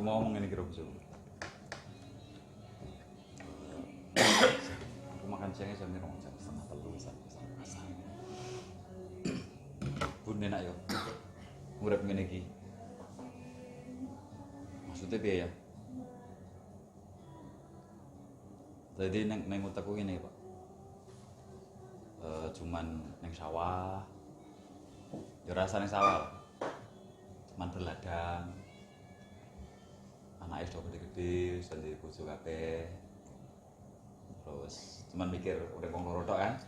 mau ngomong ngene kira bojoku. Aku makan siangnya jam 2 jam setengah 3 sampai asar. Bun enak yo. Urip ngene iki. Maksudnya piye ya? Jadi neng utekku ngene, Pak. Cuman neng sawah. Ya rasane sawah. Cuman berladang. Anake sudah gede-gede, jadi bojo kabeh. Terus cuman mikir udah wong loro tok kan.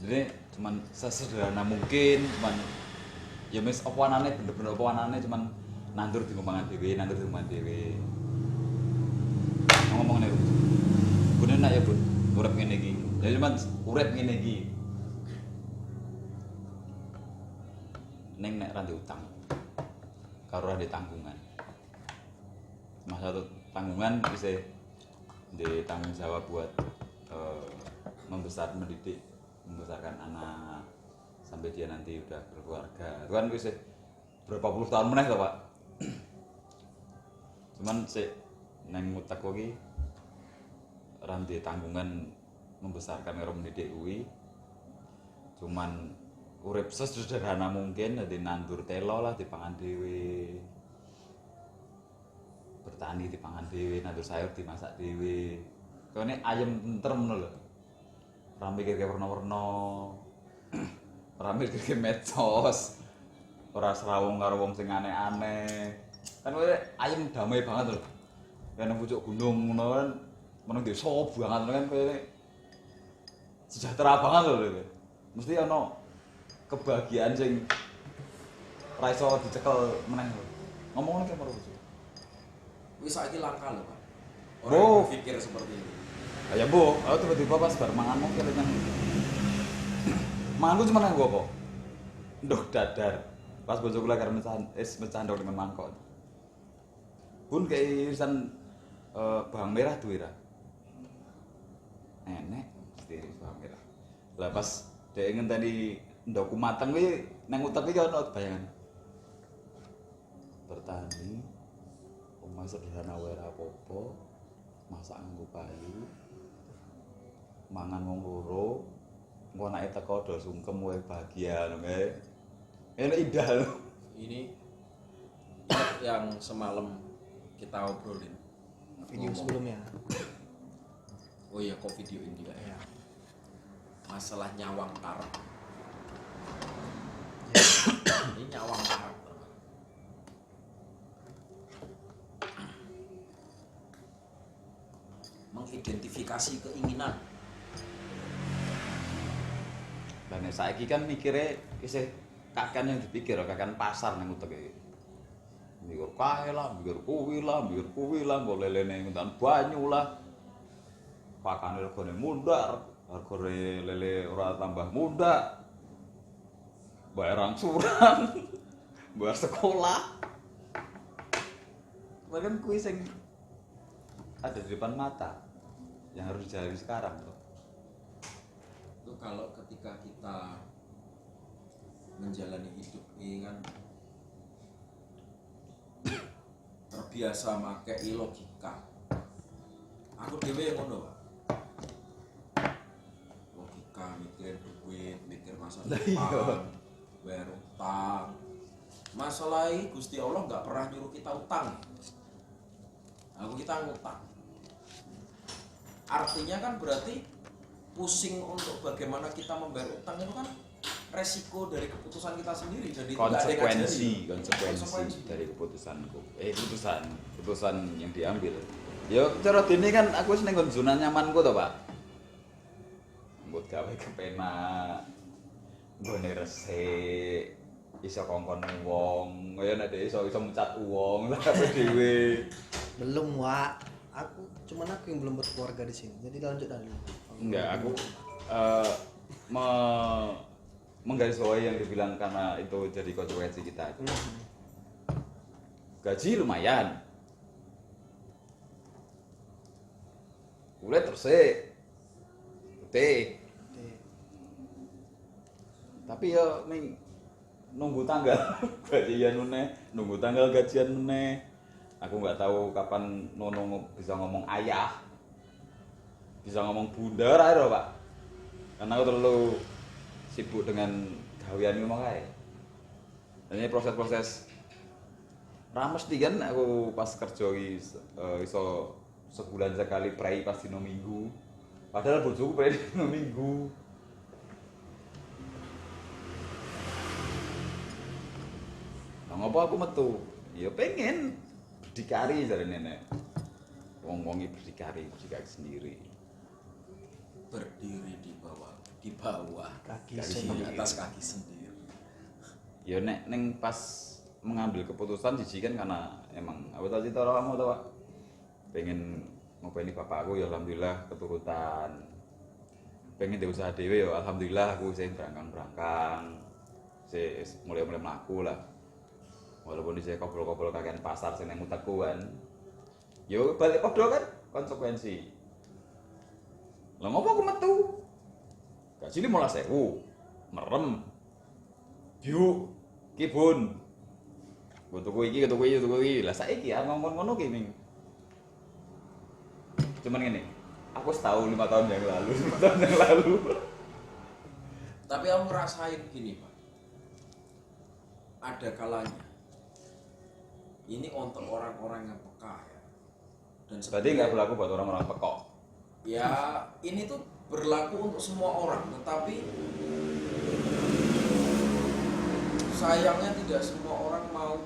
Jadi cuman sesederhana mungkin, cuman ya mes apa anane bener-bener apa anane cuman nandur di ngombangan dhewe, nandur di ngombangan dhewe. Ngomong nek Bun enak ya Bun, urip ngene iki. Jadi cuman urip ngene iki. Neng nek ra utang. Karo ra tanggungan. Masa satu tanggungan bisa ditanggung jawab buat membesarkan anak sampai dia nanti udah berkeluarga. Itu kan bisa berapa puluh tahun meneh toh, Pak. Cuman sik neng utek iki ra tanggungan membesarkan karo mendidik kuwi. Cuman urip sesederhana mungkin, dadi nandur telo lah dipangan dhewe. Bertani dipangan dhewe, nandur sayur dimasak dhewe. Kene ayem tentrem ngono lho. Ora mikirke werna-werna. Ora mikirke medsos. Ora srawung karo wong sing aneh-aneh. Kan kowe ayem damai banget lho. Kene pucuk gunung ngono kan meneng desa banget kan kowe sejahtera banget lho. Mesti ana kebahagiaan sing ora iso dicekel meneh lho. Ngomongane karo bojo. Wis saiki langka lho, Pak. Oh. Orang berpikir seperti ini. Ya Bu, aku tiba-tiba pas bar manganmu kelingan. Manganku cuma nang apa? Ndok dadar. Pas bojoku lagi mecahan ndok dengan mangkok. Bun kayak irisan bawang merah duwe ra? Enek, mesti bawang merah. Lah pas dhek ngenteni ndokku mateng kuwi nang utek iki ono bayangan. Bertani omah sederhana wae ra apa-apa. Masak nganggo kayu. Mangan wong loro. Engko anake teko do sungkem wae bahagia lho, Mbak. Enak indah lho. Ini yang semalam kita obrolin. Video sebelumnya. Oh iya, kok videoin dia ya. Masalah nyawang karep. Ini nyawang karep. Mengidentifikasi keinginan. Lah nek saiki kan mikire isih kakan yang dipikir, kakan pasar nang utek iki. Mikir kae lah, mikir kuwi lah, mbok lelene ngentan banyu lah. Pakane regane mundhak, regane lele ora tambah mundhak. Bayar angsuran, bayar sekolah. Bahkan kuwi sing ada di depan mata yang harus dijalani sekarang loh. Itu kalau ketika kita menjalani hidup ini kan terbiasa pakai logika. Aku dhewe ngono, Pak. Logika mikirin duit, mikir masa depan, bayar utang. Masalah ini Gusti Allah nggak pernah nyuruh kita utang. Kita ngutang. Artinya kan berarti pusing untuk bagaimana kita membayar utang itu kan resiko dari keputusan kita sendiri. Jadi konsekuensi dari keputusan yang diambil. Yo cara dene kan aku wis ning zona nyamanku to, Pak. Mbok gawe kepenak. Nggone resik, iso kongkon wong, kaya nek iso mecat wong lah dhewe. Belum, Wak. Aku yang belum berkeluarga di sini. Jadi lanjut dulu. Enggak, aku menggarisbawahi yang dibilang karena itu jadi konsekuensi kita. Gaji lumayan. Kulit resik. Putih. Tapi ya ning nunggu tanggal gajian meneh, nunggu tanggal gajian meneh. Aku nggak tahu kapan Nono bisa ngomong ayah, bisa ngomong bunda, aja Pak. Karena aku terlalu sibuk dengan gawean ini makanya. Dan ini proses-proses rames nih kan aku pas kerja iso sebulan sekali prei pas dino minggu. Padahal bojoku prei dino minggu. Nah, ngopo aku metu? Ya pengen berdikari dari nenek. Wong-wongi berdikari sendiri. Berdiri di bawah Kaki di sendiri. atas kaki sendiri. Ya nek neng pas mengambil keputusan jiji kan karena emang aku tadi tahu kamu tahu Pak. Pengen ngopeni bapakku ya alhamdulillah keturutan. Pengen di usaha dewe ya alhamdulillah aku sih berangkang mulai melaku lah. Walaupun di kobol-kobol kakean pasar sing nang utekku kan. Yo balik padha kan konsekuensi. Lah ngopo aku metu? Gaji 15.000. Merem. Yuk, kibun. Tuku iki. Lah saiki ya ngomong ngono ki ning. Cuman ngene. Aku tahu 5 tahun yang lalu, 5 tahun yang lalu. Tapi aku ngerasain gini Pak, ada kalanya ini untuk orang-orang yang peka ya. Dan Berarti nggak berlaku buat orang-orang pekok. ya ini tuh berlaku untuk semua orang, tetapi sayangnya tidak semua orang mau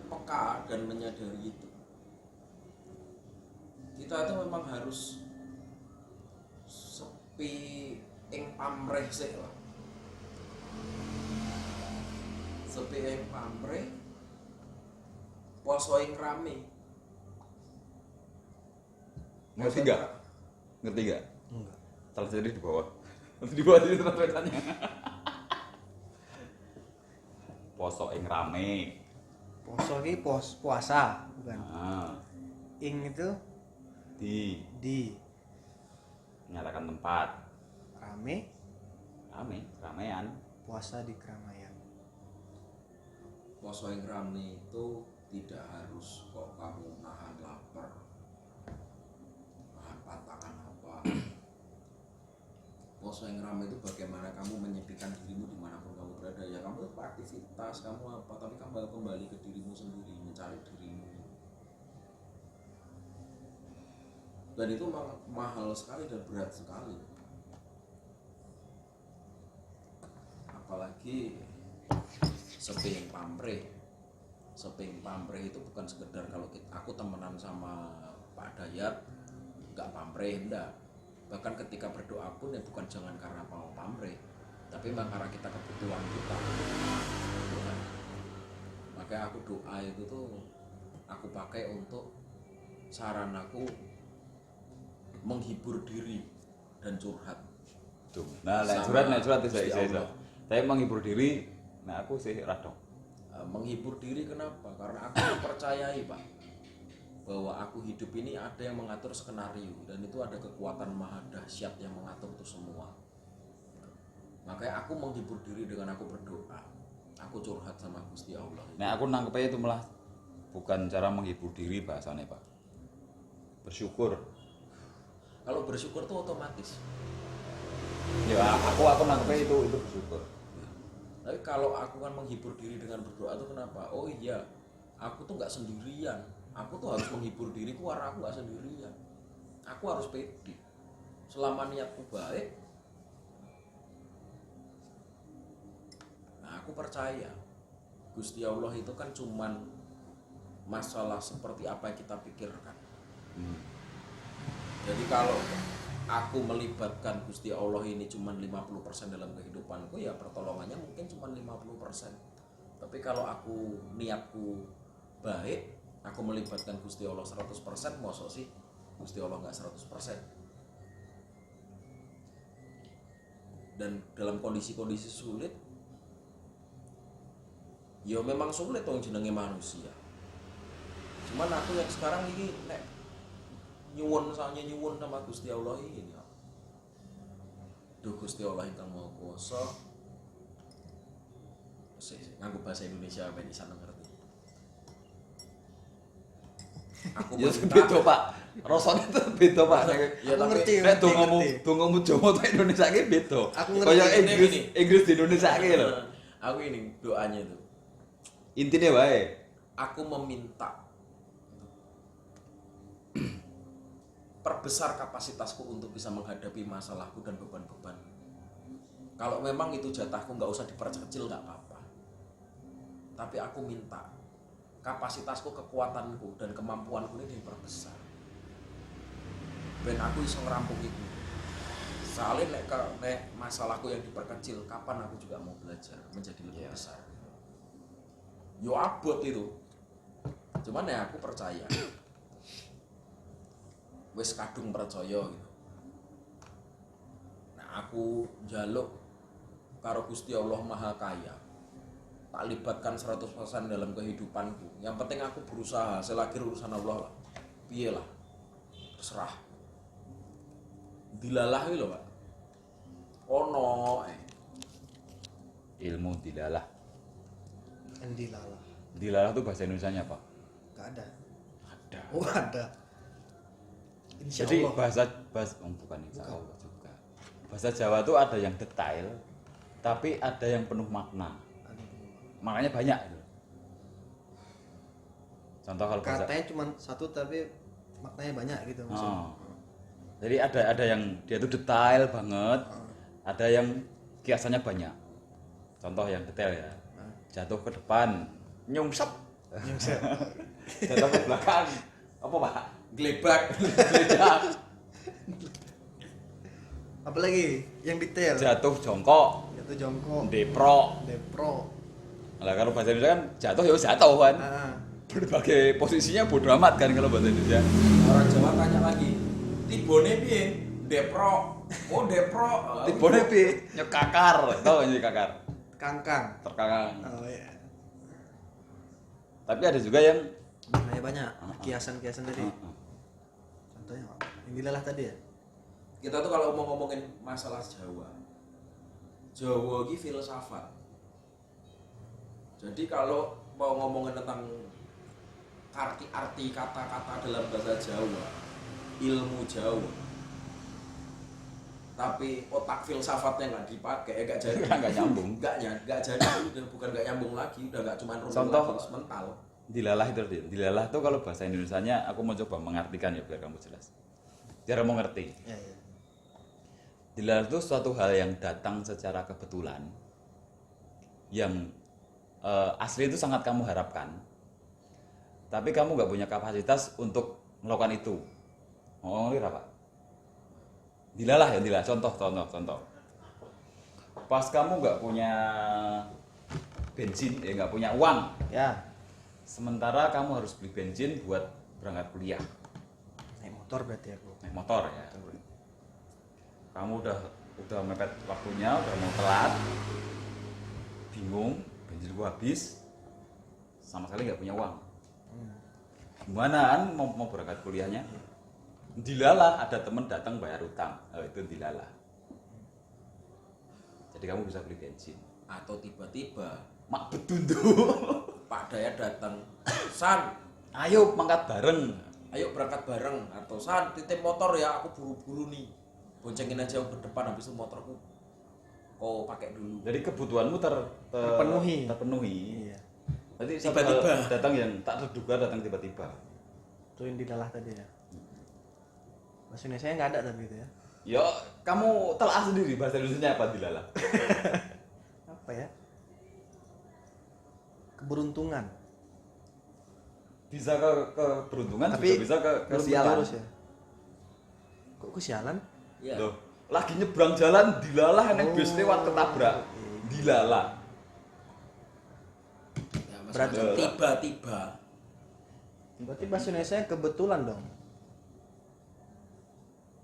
peka dan menyadari itu. Kita tuh memang harus sepi ing pamrih sih lah. Sepi ing pamrih, poso ing rame. Ngerti nggak? Ngerti nggak? Enggak. Translate di bawah. Di bawah itu translate-nya. Poso ing rame. Poso ki puasa, bukan. Nah, Ing itu di menyatakan tempat. rame, Ramean. puasa di keramaian. Poso ing rame itu tidak harus kok kamu nahan lapar, nahan patakan apa. Poso yang rame itu bagaimana kamu menyepikan dirimu dimanapun kamu berada. Ya kamu itu aktivitas, kamu apa, tapi kamu kembali ke dirimu sendiri, mencari dirimu. Dan itu mahal sekali dan berat sekali. Apalagi seping pamrih. Seping pamrih itu bukan sekedar kalau aku temenan sama Pak Dayat nggak pamrih, enggak. Bahkan ketika berdoa pun ya bukan jangan karena mau pamrih, tapi memang karena kita kebutuhan kita. Makanya aku doa itu tuh aku pakai untuk saranaku menghibur diri dan curhat. Tuh. Nah, nek Sama curhat itu Gusti saya. Allah. Saya menghibur diri. Nah, aku sih radong. Menghibur diri kenapa? Karena aku percayai Pak bahwa aku hidup ini ada yang mengatur skenario dan itu ada kekuatan maha dahsyat yang mengatur itu semua. Makanya aku menghibur diri dengan aku berdoa. Aku curhat sama Gusti Allah. Nah, aku nangkepnya itu malah bukan cara menghibur diri bahasanya, Pak. Bersyukur. Kalau bersyukur tuh otomatis. Ya, aku nangkepnya itu bersyukur. Tapi kalau aku kan menghibur diri dengan berdoa tuh kenapa? Oh iya, aku tuh nggak sendirian. Aku tuh harus menghibur diriku karena aku nggak sendirian. Aku harus pede. Selama niatku baik, nah aku percaya Gusti Allah itu kan cuman masalah seperti apa yang kita pikirkan. Jadi kalau aku melibatkan Gusti Allah ini cuma 50% dalam kehidupanku, ya pertolongannya mungkin cuma 50%. Tapi kalau aku niatku baik, aku melibatkan Gusti Allah 100%, mosok sih Gusti Allah nggak 100%. Dan dalam kondisi-kondisi sulit, ya memang sulit dong jenenge manusia. Cuman aku yang sekarang ini nek nyuwun sama Gusti Allah ini ya. Duh Gusti Allah ingkang Maha Kuwasa. Nganggo bahasa Indonesia ben iso ngerti. Aku Ya meminta beda, Pak. Rasane itu beda, Pak. Ya Aku tapi ngerti. Nek dongamu Jawa ta Indonesia ki beda. Aku ngerti. Kaya Ini Inggris, gini. Inggris di Indonesia ki lho. Aku ini doanya itu. Intine wae. Aku meminta perbesar kapasitasku untuk bisa menghadapi masalahku dan beban-beban. Kalau memang itu jatahku nggak usah diperkecil nggak apa-apa. Tapi aku minta kapasitasku, kekuatanku dan kemampuanku ini diperbesar. Ben aku bisa ngerampung itu. Soalnya nek masalahku yang diperkecil, kapan aku juga mau belajar menjadi lebih besar. Yo abot itu. Cuman ya aku percaya. Wis kadung percaya gitu. Nah, aku njaluk karo Gusti Allah Maha Kaya. Tak libatkan 100% dalam kehidupanku. Yang penting aku berusaha, selagi urusan Allah lah. Piye lah. Terserah. Dilalah iki lho, Pak. Ono Ilmu dilalah. Endilalah. Dilalah itu bahasa Indonesianya apa? Gak ada. Ada. Oh ada. Insya Jadi Allah. bahasa bukan insya Allah juga. Bahasa Jawa itu ada yang detail, tapi ada yang penuh makna. Maknanya banyak. Gitu. Contoh kalau bahasa. Katanya cuma satu tapi maknanya banyak gitu maksudnya. Oh. Jadi ada yang dia itu detail banget, ada yang kiasannya banyak. Contoh yang detail ya. Jatuh ke depan, nyungsep. Nyungsep. Jatuh ke belakang. Apa, Pak? glebak. Apalagi yang detail. Jatuh jongkok, Jatuh jongkok. depro. Depro. Lah kalau bahasa Indonesia kan jatuh ya jatuh kan. Ah, Berbagai posisinya bodo amat kan kalau bahasa Indonesia. Orang Jawa tanya lagi, tibone piye? Depro. Oh, depro. Tibone piye? Nyekakar, tau gak nyekakar? kangkang. Terkakang. Oh iya. Tapi ada juga yang Maknanya banyak. Kiasan-kiasan tadi. Contohnya apa? Yang dilalah tadi ya? Kita tuh kalau mau ngomongin masalah Jawa, Jawa ini filsafat. Jadi kalau mau ngomongin tentang arti kata-kata dalam bahasa Jawa, ilmu Jawa, tapi otak filsafatnya nggak dipakai, nggak jadi, nggak nyambung. nggak jadi, udah bukan nggak nyambung lagi, udah nggak cuma runut Contoh. lagi, mental. dilalah itu dia. Dilalah tuh kalau bahasa Indonesianya aku mau coba mengartikan ya biar kamu jelas. Biar kamu ngerti. Iya, iya. Dilalah itu suatu hal yang datang secara kebetulan, yang asli itu sangat kamu harapkan, tapi kamu nggak punya kapasitas untuk melakukan itu. Oh, ngerti apa? Dilalah ya, dilalah. Contoh. Pas kamu nggak punya bensin, nggak punya uang, Ya, sementara kamu harus beli bensin buat berangkat kuliah, naik motor berarti aku. naik motor ya. Kamu udah mepet waktunya, udah mau telat, bingung, bensin gua habis, sama sekali nggak punya uang. Gimana kan mau berangkat kuliahnya? Dilalah, ada temen datang bayar utang, itu dilalah. Jadi kamu bisa beli bensin. Atau tiba-tiba Mak betunduk. Pak Dayat datang, San, Ayo mangkat bareng. ayo berangkat bareng. Atau San, titip motor ya, aku buru-buru nih. Boncengin aja ke depan, habis itu motorku kau pakai dulu. Jadi kebutuhanmu Terpenuhi. terpenuhi. Iya. Jadi Tiba-tiba. datang yang tak terduga, datang tiba-tiba. Itu yang dilalah tadi ya. Bahasa Indonesia nggak ada tapi itu ya. Ya, kamu telah sendiri bahasa Indonesia apa dilalah? Apa ya? Keberuntungan. Bisa ke keberuntungan, Tapi juga bisa ke belum kesialan. menjurus ya. Kok kesialan? Iya. Loh, lagi nyebrang jalan dilalah nek bis lewat ketabrak. Dilalah. Ya, Berarti maksudnya tiba-tiba. Berarti bahasa Indonesia kebetulan dong.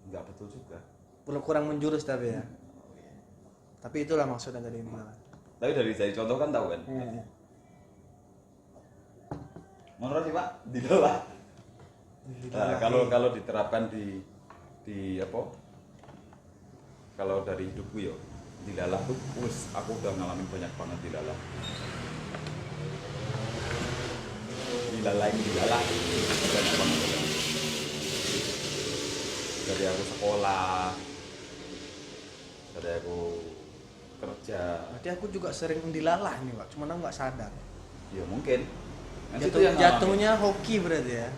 Enggak betul juga. Perlu kurang menjurus tapi ya. Tapi itulah maksudnya tadi malah. Tapi dari contoh kan tahu kan? Menurut sih Pak, dilalah. Nah, kalau diterapkan di apa? Kalau dari hidupku ya, dilalah tuh aku udah ngalamin banyak banget dilalah. dilalah banyak banget. Dari aku sekolah, dari aku kerja, Berarti aku juga sering dilalah nih Pak, cuman aku nggak sadar. ya mungkin nanti itu yang Jatuhnya hoki berarti ya.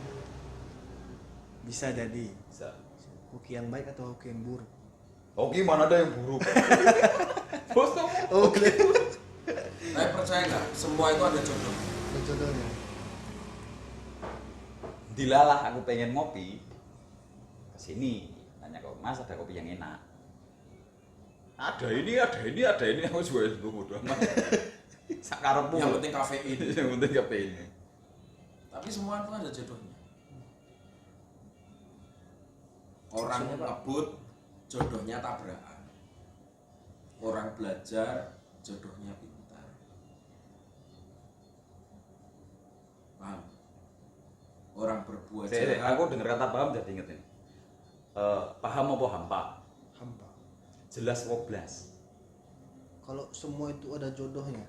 Bisa jadi bisa. hoki yang baik atau hoki yang buruk. Oke, mana ada yang buruk? Bos tuh. Oke. Tapi percaya nggak, semua itu ada jodoh. Contohnya. Dilalah aku pengen ngopi ke sini, tanya kok Mas ada kopi yang enak. Ada ini, aku juga bodo amat. Sakarepmu. Yang penting kafein. Yang penting kafein. Tapi semua itu ada jodohnya. Orang ngebut, jodohnya tabrakan. Orang belajar, jodohnya pintar. Paham? Orang berbuat jahat. Aku dengar kata paham jadi inget ini. Paham apa hampa? Hampa. Jelas woblas. Kalau semua itu ada jodohnya,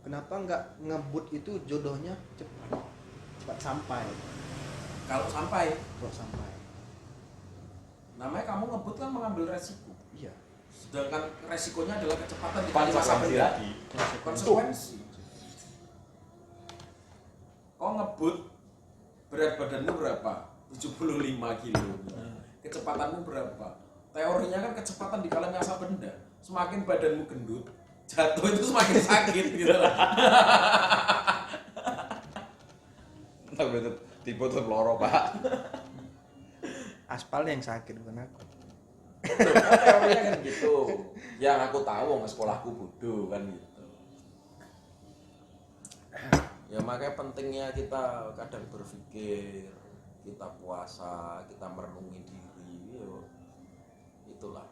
kenapa nggak ngebut itu jodohnya cepat sampai? Kalau sampai, namanya kamu ngebut kan mengambil resiko. Iya. Sedangkan resikonya adalah kecepatan dikali masa Konsekuensi benda. lagi. Konsekuensi. Kau ngebut, berat badanmu berapa? 75 kilo. Kecepatanmu berapa? Teorinya kan kecepatan dikali masa benda. Semakin badanmu gendut, jatuh itu semakin sakit gitu lah. Tapi itu tipe tetap loro, Pak. Aspalnya yang sakit bukan aku. Teorinya kan gitu. Yang aku tahu nggak sekolahku bodoh kan gitu. Ya makanya pentingnya kita kadang berpikir, kita puasa, kita merenungi diri, yo. Itulah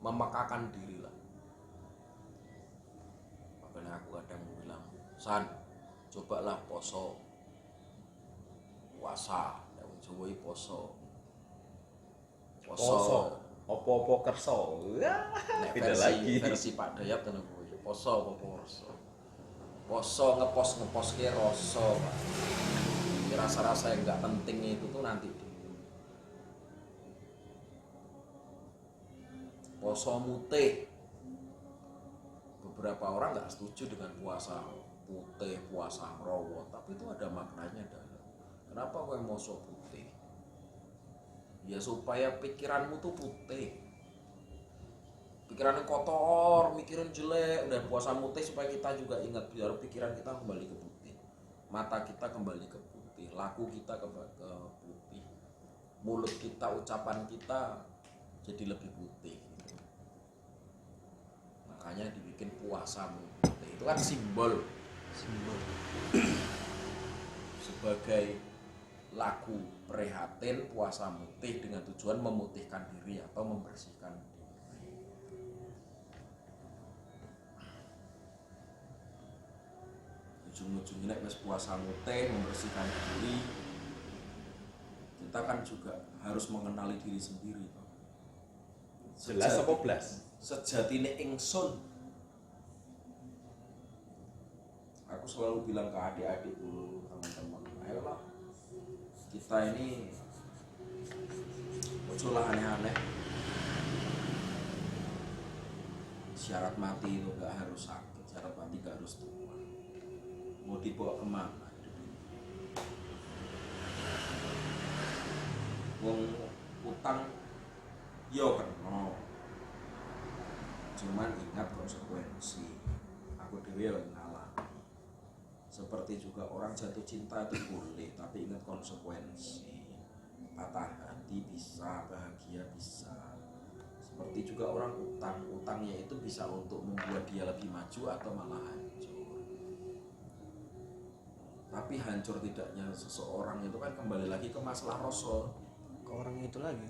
memekakan diri lah. Makanya aku kadang bilang, San, cobalah poso, puasa, yang Jawa poso. Opo-opo kerso. Nek Tidak lagi. versi Pak Dayat kan aku poso apa poso. Poso ngepos ke rasa, Pak. Rasa-rasa yang enggak penting itu tuh nanti poso mutih. Beberapa orang nggak setuju dengan puasa putih, puasa merawat, tapi itu ada maknanya dalam. Kenapa kau yang poso putih? Ya supaya pikiranmu tuh putih. Pikirannya kotor, mikirin jelek, udah puasa putih supaya kita juga ingat biar pikiran kita kembali ke putih. Mata kita kembali ke putih, laku kita ke putih. Mulut kita, ucapan kita jadi lebih putih. Makanya dibikin puasa putih. Itu kan simbol sebagai lagu prihatin puasa putih dengan tujuan memutihkan diri atau membersihkan diri. Ujung-ujungnya nek wis puasa putih membersihkan diri, kita kan juga harus mengenali diri sendiri. Jelas apa blas? Sejatine ingsun. Aku selalu bilang ke adik-adik dulu, teman-teman, ayolah kita ini muncullah aneh-aneh. Syarat mati itu gak harus sakit, syarat mati gak harus tua. Mau dibawa kemana? Wong utang yo kena, cuman ingat konsekuensi. Aku dewe yang ngalah. Seperti juga orang jatuh cinta itu boleh, tapi ingat konsekuensi. Patah hati bisa, bahagia bisa. Seperti juga orang utang, utangnya itu bisa untuk membuat dia lebih maju atau malah hancur. Tapi hancur tidaknya seseorang itu kan kembali lagi ke masalah rasa. Ke orang itu lagi.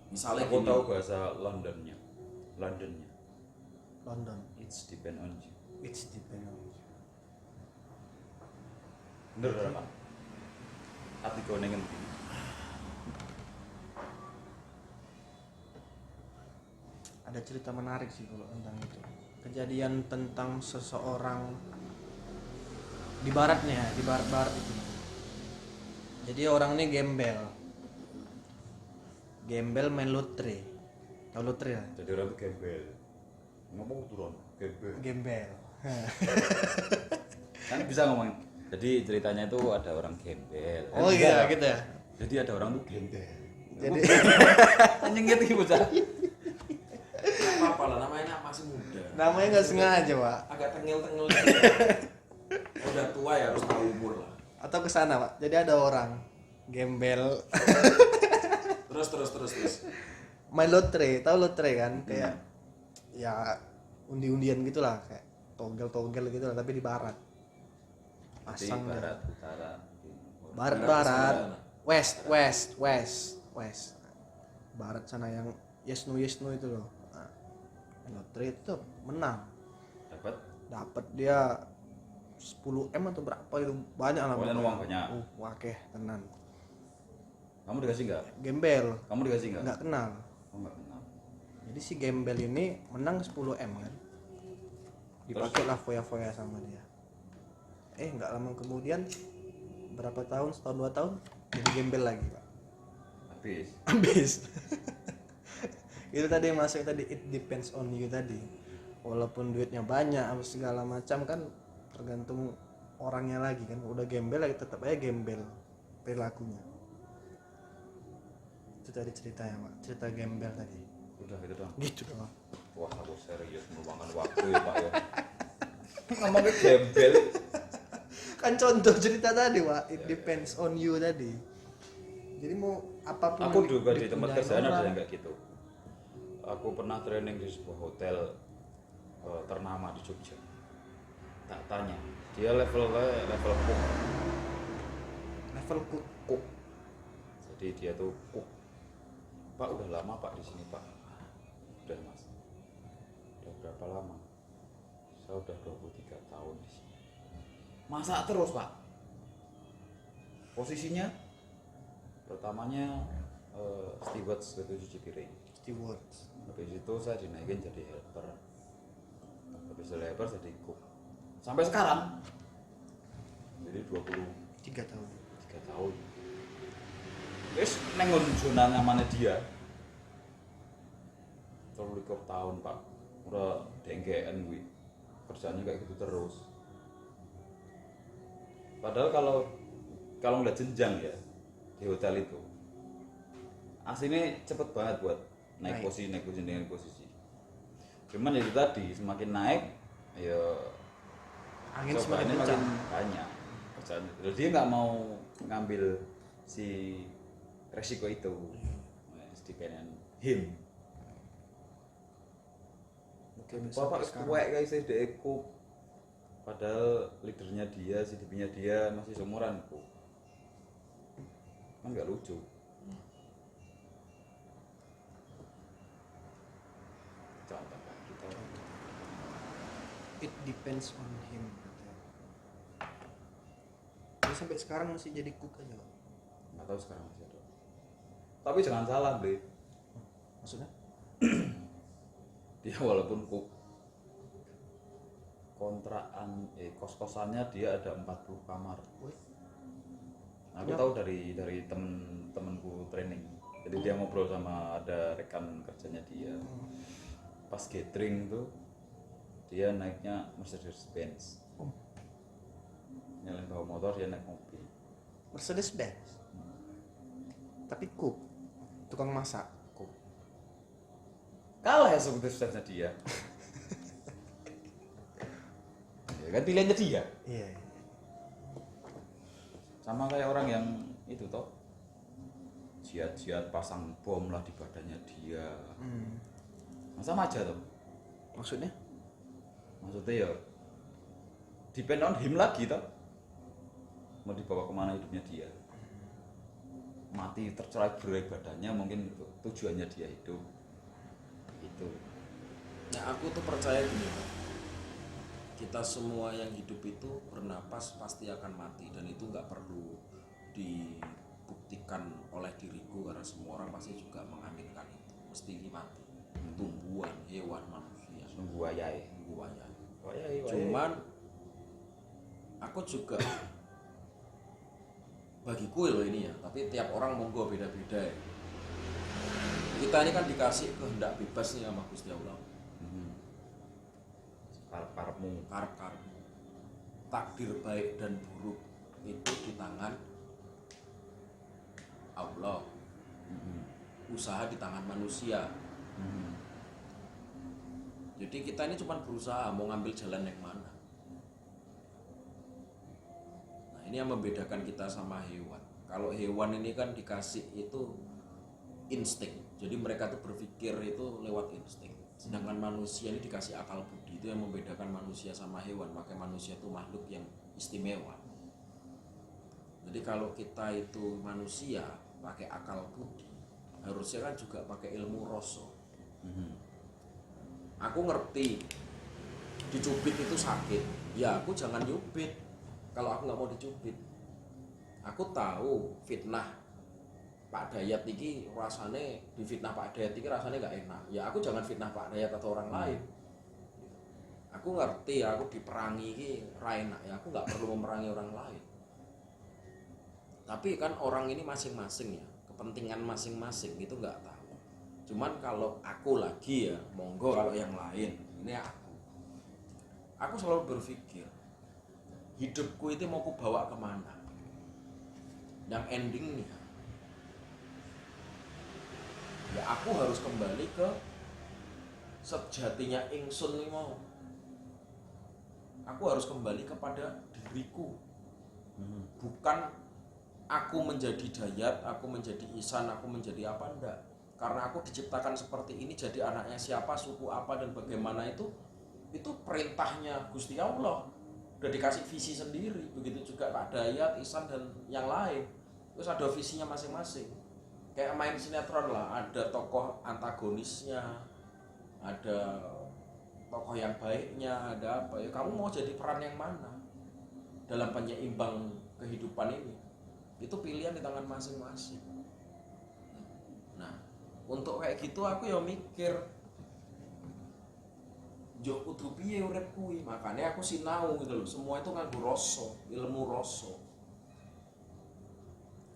Misalnya Aku gini, tahu bahasa Londonnya. London. It's depend on you. It's depend on you. Bener Pak. Ati kau nengen. Ada cerita menarik sih kalau tentang itu. Kejadian tentang seseorang di baratnya, di barat itu. Jadi orang ini gembel main lotre. Tahu lotre lah? Jadi orang tuh gembel. Ngomong turun, Gembel. Kan bisa ngomong. Jadi ceritanya itu ada orang gembel. Oh iya gitu ya. Jadi ada orang tuh gembel. Jadi Anjing gitu bocah. Apa lah namanya masih muda. namanya nggak sengaja, Pak. Agak tengil-tengil. Udah tua ya harus tahu umur lah. Atau ke sana, Pak. Jadi ada orang gembel Terus. main lotre. Tahu lotre kan? Kayak ya undi-undian gitulah, kayak togel gitu lah, tapi di barat. Di Pasang barat, utara, timur. barat, west. Barat sana yang yes no itu loh. Nah, lotre itu menang. Dapat dia 10 M atau berapa itu, banyak lah. Pokoknya uang banyak. Wakeh tenan. Kamu dikasih nggak? Gembel, Kamu dikasih nggak? nggak kenal. Oh, nggak kenal. Jadi si gembel ini menang 10 M kan. Dipakai lah foya-foya sama dia. Nggak lama kemudian, berapa tahun, setahun 2 tahun, jadi gembel lagi, Pak. Habis. Itu tadi yang masuk tadi, it depends on you tadi. Walaupun duitnya banyak apa segala macam kan, tergantung orangnya lagi kan. Udah gembel lagi tetap aja gembel perilakunya. Itu tadi ceritanya, Pak. Cerita gembel tadi. Udah gitu dong. Gitu doang. Wah, aku serius meluangkan waktu ya Pak ya. Ngomongnya gembel. Kan contoh cerita tadi, Pak. It depends on you tadi. Jadi mau apapun Aku yang juga di tempat dipindahin kerjaan ada orang. yang kayak gitu. Aku pernah training di sebuah hotel ternama di Jogja. Tak tanya, dia level cook. Level cook. Jadi dia tuh cook. Pak udah lama Pak di sini Pak. Udah Mas. Udah berapa lama? Saya udah 23 tahun di sini. Masak terus Pak. Posisinya pertamanya steward waktu cuci piring. Steward. Habis itu saya dinaikin jadi helper. Habis jadi helper jadi cook. Sampai sekarang. Jadi 23 3 tahun. tahun. Wis nengon zona nyamannya dia. 23 tahun Pak. Udah dengkean gue. Kerjaannya kayak gitu terus. Padahal kalau nggak jenjang ya di hotel itu, aslinya cepet banget buat naik posisi. Cuman itu tadi semakin naik, ya Angin semakin cobaannya kencang. makin banyak kerjaan. Terus dia nggak mau ngambil si resiko itu, depend on him. Bapak kuek guys, saya deku. Padahal leadernya dia, CDP-nya dia masih seumuran kok. Kan nggak lucu. Contoh Pak, kita It depends on him. Dia sampai sekarang masih jadi cook aja, Pak. nggak tahu sekarang masih ada. Tapi jangan salah, Bre. Maksudnya? Dia walaupun cook, kontrakan kos-kosannya dia ada 40 kamar. Wih. Aku tahu dari temen-temenku training. Jadi dia ngobrol sama ada rekan kerjanya dia. Pas gathering tuh dia naiknya Mercedes Benz. Nyalain bawa motor, dia naik mobil. Mercedes Benz. Tapi cook, tukang masak. Cook. Kalah ya sukses-suksesnya dia. Ya kan pilihannya dia. Iya. Sama kayak orang yang itu toh jihad pasang bom lah di badannya dia. Sama aja toh. Maksudnya? Maksudnya ya depend on him lagi toh. Mau dibawa kemana hidupnya dia. Mati tercerai-berai badannya mungkin itu tujuannya dia hidup. Itu. Nah aku tuh percaya gini Pak. Kita semua yang hidup itu bernapas pasti akan mati, dan itu nggak perlu dibuktikan oleh diriku karena semua orang pasti juga mengaminkan itu, mesti mati. Tumbuhan, hewan, manusia, Nunggu wayai. nunggu wayang. Wayai. Cuman aku juga bagiku loh ini ya, tapi tiap orang monggo beda-beda ya. Kita ini kan dikasih kehendak bebas nih sama Gusti Allah. Karep-karepmu. Karep-karep. Takdir baik dan buruk itu di tangan Allah. Usaha di tangan manusia. Jadi kita ini cuma berusaha mau ngambil jalan yang mana. Nah, ini yang membedakan kita sama hewan. Kalau hewan ini kan dikasih itu insting. Jadi mereka tuh berpikir itu lewat insting. Sedangkan manusia ini dikasih akal budi. Itu yang membedakan manusia sama hewan. Makanya manusia itu makhluk yang istimewa. Jadi kalau kita itu manusia pakai akal budi, harusnya kan juga pakai ilmu rasa. Aku ngerti dicubit itu sakit, ya aku jangan nyubit kalau aku nggak mau dicubit. Aku tahu fitnah Pak Dayat iki rasane, difitnah Pak Dayat iki rasane nggak enak, ya aku jangan fitnah Pak Dayat atau orang lain. Aku ngerti aku diperangi iki ra enak, ya aku nggak perlu memerangi orang lain. Tapi kan orang ini masing-masing ya, kepentingan masing-masing itu nggak tahu. Cuman kalau aku lagi ya, monggo kalau yang lain. Ini aku selalu berpikir hidupku itu mau ku bawa kemana. Yang endingnya ya aku harus kembali ke sejatinya ingsun ini mau. Aku harus kembali kepada diriku. Bukan aku menjadi Dayat, aku menjadi Ihsan, aku menjadi apa, enggak. Karena aku diciptakan seperti ini, jadi anaknya siapa, suku apa, dan bagaimana itu perintahnya Gusti Allah. Udah dikasih visi sendiri. Begitu juga Pak Dayat, Ihsan, dan yang lain. Terus ada visinya masing-masing. Kayak main sinetron lah, ada tokoh antagonisnya, ada tokoh yang baiknya, ada apa ya. Kamu mau jadi peran yang mana dalam penyeimbang kehidupan ini? Itu pilihan di tangan masing-masing. Nah, untuk kayak gitu aku ya mikir yo kudu piye urip kuwi. Makanya aku sinau gitu loh. Semua itu nganggo rasa, ilmu rasa.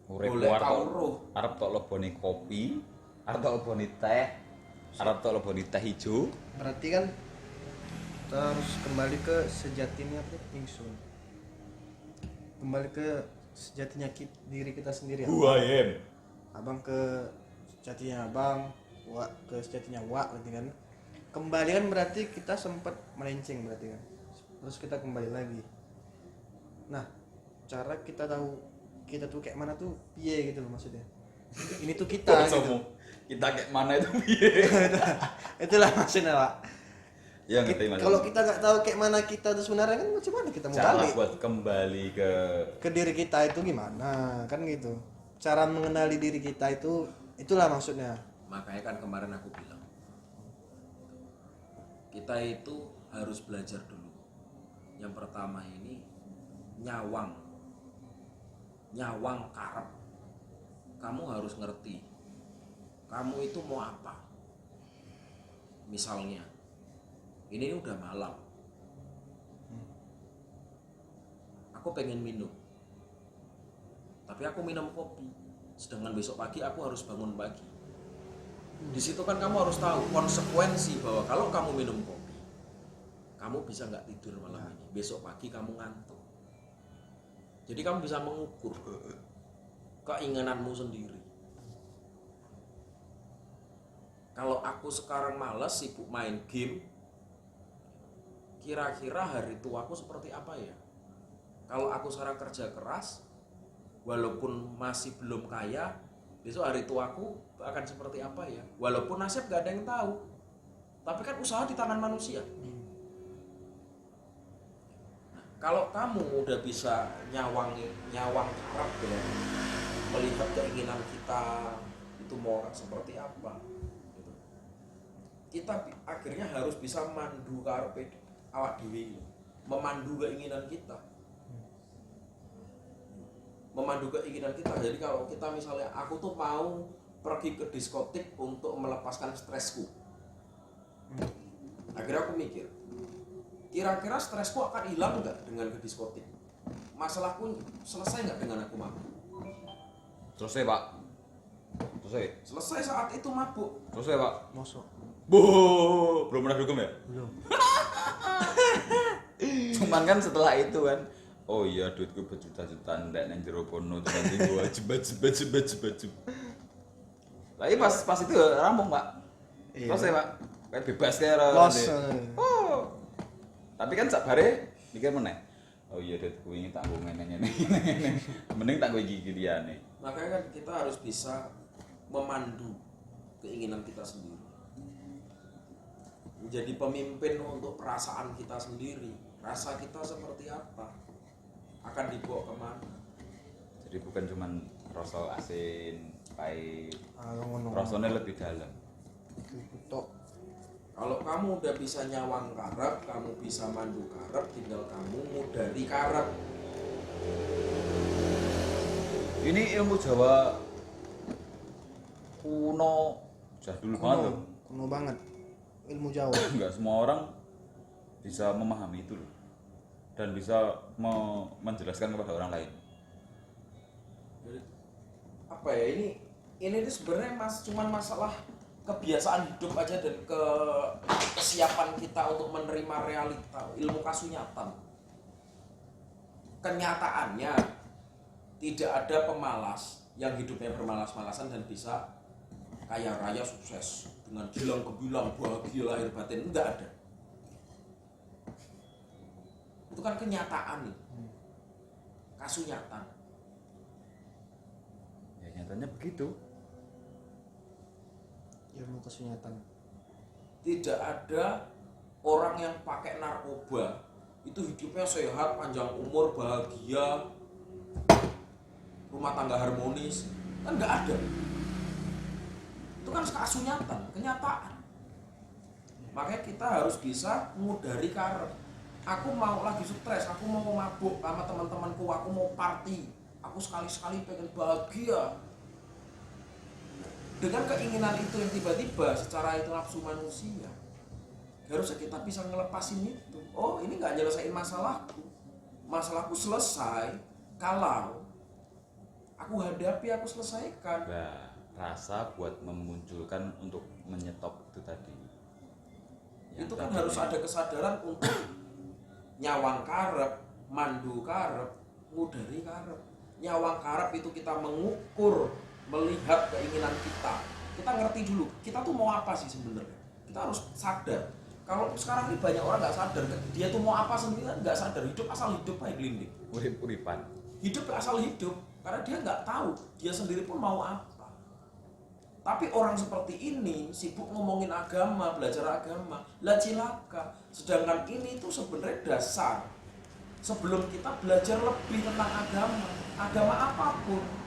Urip Golek arep kawruh. arep tok leboni kopi, arep tok leboni teh, arep tok leboni teh hijau. Berarti kan kita harus kembali ke sejatinya ingsun. Kembali ke sejatinya diri kita sendiri. Abang ke sejatinya abang, Wak ke sejatinya Wak berarti kan. Kembali kan berarti kita sempat melenceng berarti kan. Terus kita kembali lagi. Nah, cara kita tahu kita tuh kayak mana tuh piye gitu loh maksudnya. Ini tuh kita gitu. Kita kayak mana itu piye? Itulah maksudnya, Pak. Ya ngerti Mas. Kalau kita nggak tahu kayak mana kita tuh sebenarnya kan macam mana kita mau cara balik buat kembali ke diri kita itu gimana kan gitu. Cara mengenali diri kita itu itulah maksudnya. Makanya kan kemarin aku bilang kita itu harus belajar dulu. Yang pertama ini nyawang karep. Kamu harus ngerti kamu itu mau apa. Misalnya ini udah malam, aku pengen minum, tapi aku minum kopi, sedangkan besok pagi aku harus bangun pagi. Di situ kan kamu harus tahu konsekuensi bahwa kalau kamu minum kopi, kamu bisa nggak tidur malam ini, besok pagi kamu ngantuk. Jadi kamu bisa mengukur keinginanmu sendiri. Kalau aku sekarang malas sibuk main game, kira-kira hari tuaku seperti apa ya? Kalau aku sekarang kerja keras, walaupun masih belum kaya, besok hari tuaku akan seperti apa ya? Walaupun nasib gak ada yang tahu, tapi kan usaha di tangan manusia. Nah, kalau kamu udah bisa nyawang harap ya, melihat keinginan kita itu mau seperti apa, gitu. Kita akhirnya harus bisa mandu karepe awak dewi, memandu keinginan kita. Jadi kalau kita misalnya aku tuh mau pergi ke diskotik untuk melepaskan stresku, akhirnya aku mikir kira-kira stresku akan hilang nggak dengan ke diskotik. masalahku selesai nggak dengan aku mabuk? Selesai Pak. Selesai. Selesai saat itu mabuk. Selesai Pak. Mosok. Belum pernah dugem ya? Belum. Cuman kan setelah itu kan, oh iya duitku berjuta-juta ndak nang jero kono terus nanti gua jebet. Lah pas itu rampung Pak. Iya. Selesai Pak. Kayak bebas kayak Los. Oh. Tapi kan sak bare mikir meneh. Oh iya duitku ini tak nggo ngene. Mending tak nggo iki liyane. Makanya kan kita harus bisa memandu keinginan kita sendiri. Menjadi pemimpin untuk perasaan kita sendiri. Rasa kita seperti apa? Akan dibawa kemana? Jadi bukan cuman rasa asin, pahit. Ngono. Rasanya lebih dalam. Tok. Kalau kamu udah bisa nyawang karep, kamu bisa mandu karep, tinggal kamu mudari karep. Ini ilmu Jawa kuno, jadul banget loh. Kuno banget. Ilmu Jawa. Enggak semua orang bisa memahami itu loh. Dan bisa menjelaskan kepada orang lain. Jadi, apa ya ini tuh sebenarnya cuman masalah kebiasaan hidup aja dan kesiapan kita untuk menerima realita, ilmu kasunyatan. Kenyataannya tidak ada pemalas yang hidupnya bermalas-malasan dan bisa kaya raya sukses dengan gilang gebilang bahagia lahir batin, enggak ada. Itu kan kenyataan nih, kasunyatan. Ya nyatanya begitu. Ilmu kesunyatan. Tidak ada orang yang pakai narkoba itu hidupnya sehat, panjang umur, bahagia, rumah tangga harmonis, kan nggak ada. Itu kan kasunyatan, kenyataan. Makanya kita harus bisa mengudari karep. Aku mau lagi stres, aku mau mabuk sama teman-temanku, aku mau party, aku sekali-sekali pengen bahagia. Dengan keinginan itu yang tiba-tiba secara itu nafsu manusia, harusnya kita bisa ngelepasin itu. Oh, ini nggak nyelesain masalahku. Masalahku selesai kalau aku hadapi, aku selesaikan. Nah, rasa buat memunculkan untuk menyetop itu tadi. Itu kan harus ada kesadaran untuk nyawang karep, mandu karep, mudari karep. Nyawang karep itu kita mengukur, melihat keinginan kita. Kita ngerti dulu, kita tuh mau apa sih sebenarnya. Kita harus sadar. Kalau sekarang ini banyak orang nggak sadar, dia tuh mau apa sendiri nggak sadar. Hidup asal hidup kayak gelinding. Urip-uripan. Hidup asal hidup, karena dia nggak tahu dia sendiri pun mau apa. Tapi orang seperti ini sibuk ngomongin agama, belajar agama, lah cilaka. Sedangkan ini tuh sebenarnya dasar. Sebelum kita belajar lebih tentang agama apapun.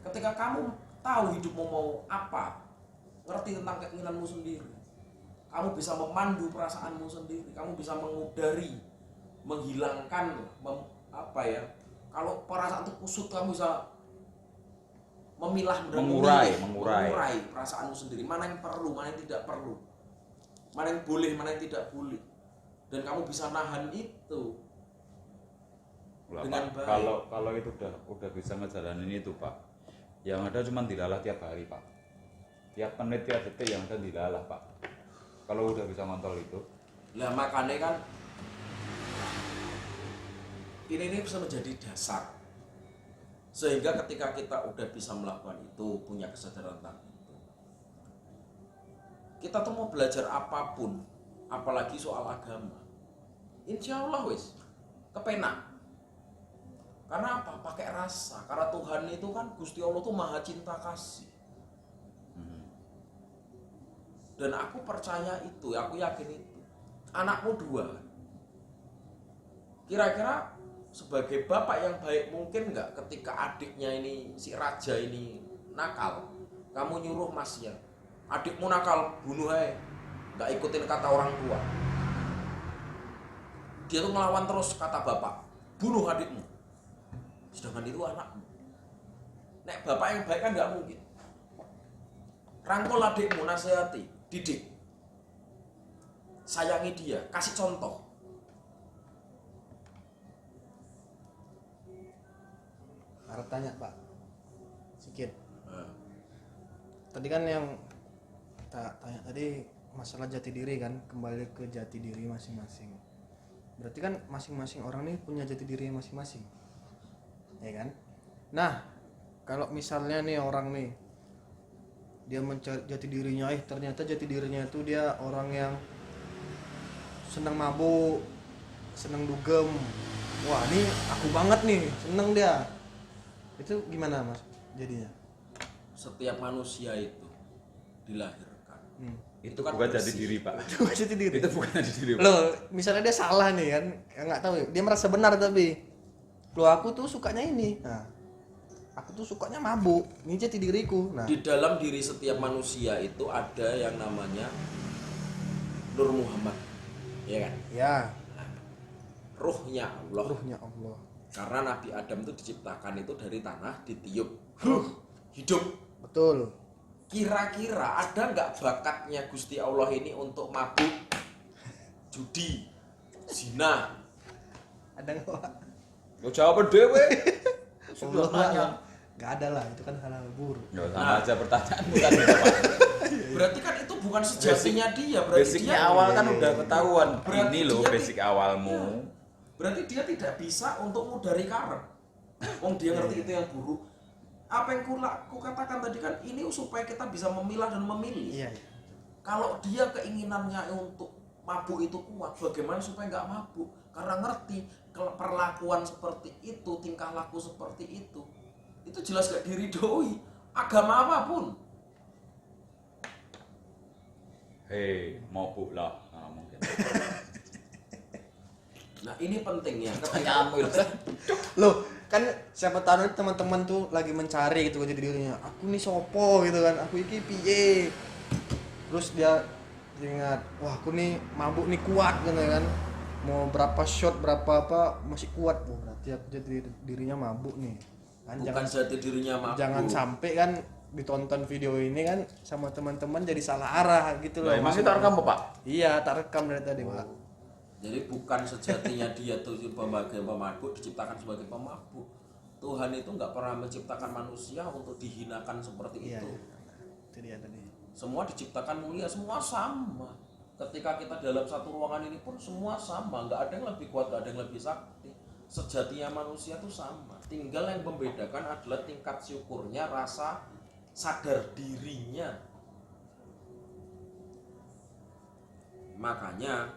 Ketika kamu tahu hidupmu mau apa, ngerti tentang keinginanmu sendiri, kamu bisa memandu perasaanmu sendiri, kamu bisa mengudari, menghilangkan, kalau perasaan itu kusut, kamu bisa memilah, mengurai perasaanmu sendiri, mana yang perlu, mana yang tidak perlu, mana yang boleh, mana yang tidak boleh, dan kamu bisa nahan itu dengan Pak, baik. kalau itu udah bisa ngejalanin itu Pak, yang ada cuma dilalah tiap hari Pak, tiap menit tiap detik yang ada dilalah Pak. Kalau udah bisa ngontrol itu, Lah makanya kan ini bisa menjadi dasar, sehingga ketika kita udah bisa melakukan itu, punya kesadaran tentang itu, kita tuh mau belajar apapun, apalagi soal agama, insya Allah wis kepenak. Karena apa? Pakai rasa. Karena Tuhan itu kan, Gusti Allah tuh maha cinta kasih. Dan aku percaya itu, aku yakin itu. Anakmu 2. Kira-kira sebagai bapak yang baik mungkin nggak ketika adiknya ini, si raja ini nakal, kamu nyuruh masnya, adikmu nakal, bunuh aja, nggak ikutin kata orang tua. Dia tuh ngelawan terus kata bapak, bunuh adikmu. Sedangkan itu anakmu. Nek bapak yang baik kan nggak mungkin. Rangkul adikmu, nasihati, didik, sayangi dia, kasih contoh. harap tanya Pak sedikit. Nah, Tadi kan yang tak tanya tadi masalah jati diri kan, kembali ke jati diri masing-masing. Berarti kan masing-masing orang nih punya jati diri masing-masing, ya kan? Nah, kalau misalnya nih orang nih dia mencari jati dirinya, ternyata jati dirinya itu dia orang yang senang mabuk, senang dugem. Wah, ini aku banget nih, seneng dia. Itu gimana Mas jadinya? setiap manusia itu dilahirkan Itu kan bukan jati bersih. diri, Pak. Itu jati diri. Itu bukan jati diri, Pak. Loh, misalnya dia salah nih kan, ya nggak tahu ya. Dia merasa benar tapi, loh aku tuh sukanya ini. Nah, aku tuh sukanya mabuk. Ini jati diriku. Nah, Di dalam diri setiap manusia itu ada yang namanya Nur Muhammad, ya kan? ya, Ruhnya Allah. ruhnya Allah. Karena Nabi Adam itu diciptakan itu dari tanah, ditiup ruh hidup. Betul. Kira-kira ada nggak bakatnya Gusti Allah ini untuk mabuk, judi, zina? Ada nggak Pak? Lo jawab dewe. Allah Sudah nanya. alam. Nggak ada lah, itu kan halal buruk. Ya sama aja pertanyaan bukan gitu, Pak. Berarti kan itu bukan sejatinya dia. Berarti Basicnya dia, awal kan udah ketahuan. Berarti Ini loh dia basic awalmu. berarti dia tidak bisa untuk mudari karet. Wong dia ngerti itu yang buruk. Apa yang ku katakan tadi kan ini supaya kita bisa memilah dan memilih. Iya, iya. Kalau dia keinginannya untuk mabuk itu kuat, bagaimana supaya nggak mabuk? Karena ngerti perlakuan seperti itu, tingkah laku seperti itu jelas gak diridhoi agama apapun. Hei, mau lah. Nah, mungkin. Nah ini pentingnya Pertanyaanmu itu. Loh, kan siapa tahu teman-teman tuh lagi mencari gitu jati dirinya. Aku nih sopo gitu kan, aku iki piye. Terus dia ingat, wah aku nih mabuk nih kuat gitu kan. Mau berapa shot berapa apa masih kuat. Oh, berarti aku jati dirinya mabuk nih. Kan bukan jati dirinya mabuk. jangan sampai kan ditonton video ini kan sama teman-teman jadi salah arah gitu loh. Loh, emang kita rekam, Pak? Iya, tak rekam dari tadi, Pak. Jadi bukan sejatinya dia tuh pembagian pemabuk diciptakan sebagai pemabuk. Tuhan itu nggak pernah menciptakan manusia untuk dihinakan seperti Iya, itu. iya. Itu dia tadi. Semua diciptakan mulia, semua sama. Ketika kita dalam satu ruangan ini pun semua sama, nggak ada yang lebih kuat, nggak ada yang lebih sakti. Sejatinya manusia itu sama. Tinggal yang membedakan adalah tingkat syukurnya, rasa sadar dirinya. Makanya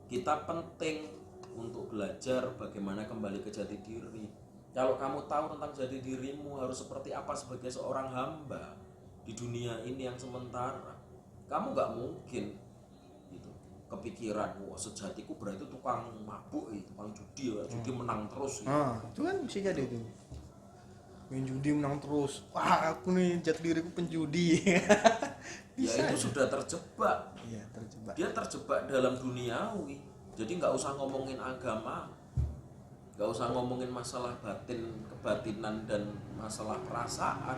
kita penting untuk belajar bagaimana kembali ke jati diri. Kalau kamu tahu tentang jati dirimu harus seperti apa sebagai seorang hamba di dunia ini yang sementara, kamu nggak mungkin gitu kepikiran, wah sejatiku berarti tukang mabuk, tukang judi, judi menang terus. Gitu. Ah, itu kan bisa jadi tuh. Main judi menang terus. Wah, aku nih jati diriku penjudi. Ya itu sudah terjebak. Iya, terjebak. Dia terjebak dalam duniawi. Jadi nggak usah ngomongin agama, nggak usah ngomongin masalah batin, kebatinan dan masalah perasaan.